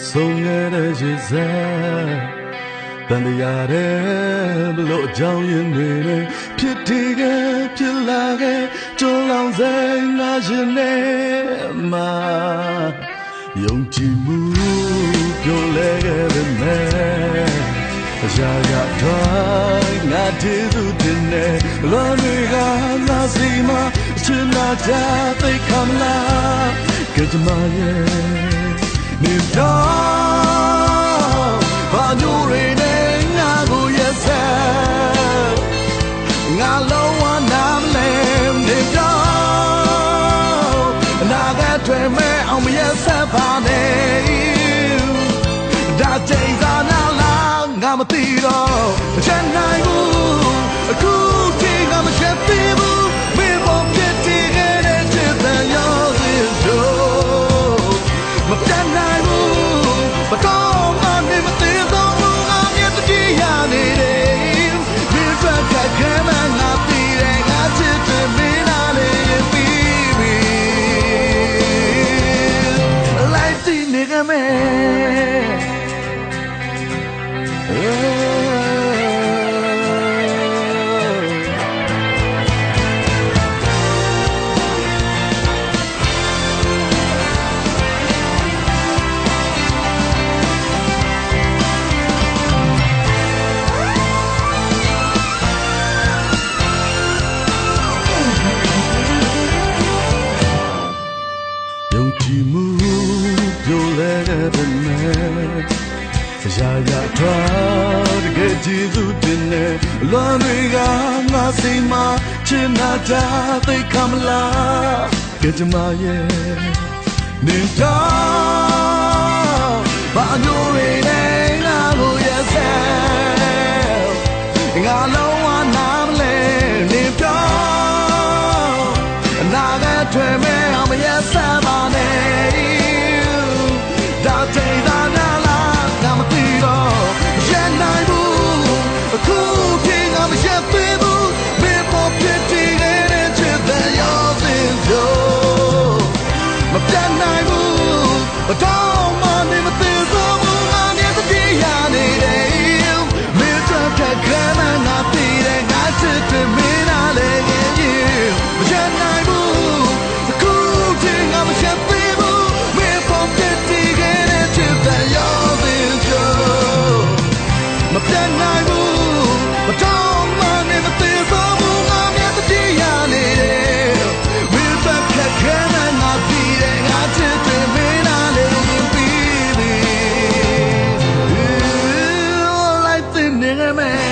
ဆုံးခဲ့တဲ့ရေစက်တန်တရားတဲ့ဘလို့အကြောင်းရင်းတွေနဲ့ဖြစ်တည်ခဲ့ဖြစ်လာခဲ့ကြုံလောင်စိတ်ငါရှင်နေမှာယုံကြည်မှုပြောလဲခဲ့ပေမဲ့အရာရာတိုင်းငါတည်သူတင်နေလွန်တွေကငါစီမချင်နာကြသိခမလားကကြမရဲ့နေတော့ဘာညိုရနေငါကိုရဲ့ဆက်ငါလုံးဝနားမလဲနေတော့နာကထွေမဲ့အောင်မရဲ့ဆက်ပါနဲ့ဒါကြိမ်သာနာလားငါမသိတော့မချမ်းနိုင်ဘူးအခုထိငါမချက်သေးဘူးမင်းပေါ်ပြစ်တည်ခဲ့တဲ့ချစ်တဲ့ရောစင်တို့မတန်နိုင်ဘူးမတော့မှနေမသိတော့ဘူးငါမြတ်တည်းရနေတယ်မင်းဖက်ကခဲမငါသိတယ်ငါချစ်တယ်မင်းနာလေးပြီးပြီလိုက်တည်နေကြမယ်ယုံကြည်မှုပြောလဲတဲ့မဲ့ရာရာထွားတကယ်ကြည့်သူတင်နေလွန်တွေကငါစိတ်မှာချင်နာကြသိခမလားကကြမရဲ့နေတော့ဘာညိုရနေငါကိုရဲ့ဆက်ငါလုံးဝနားမလဲနေတော့နာကထွေမဲ့အောင်မရဲ့ဆက်ပါနဲ့ဒါတိတ်သာနာမသိတော့ရနိုင်ဘူးအခုပြေငါမရက်သေးဘူးမင်းပေါ်ပြစ်တည်ခဲ့တဲ့ချစ်တဲ့ရောစင်တို့မပြတ်နိုင်ဘူးမတော့မှနေမသိတော့ဘူးငါနဲ့တည်းရနေတယ်မင်းတို့ကခဲမငါသိတယ်ငါချစ်တယ်မင်းနာလေရင်မရနိုင်ဘူးအခုပြေငါမရက်သေးဘူးမင်းပေါ်ပြစ်တည်ခဲ့တဲ့ချစ်တဲ့ရောမပြတ်နိုင်ဘူးမတော့မှနေမသိတော့ဘူးငါမြတ်တည်းရနေတယ်ဝိပက္ခခဲနဲ့ငါပြီးတယ်ငါချစ်တယ်မင်းနာလေးပြီးပြီလိုက်တဲ့နေမယ်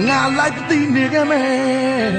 ငါလိုက်တဲ့နေမယ်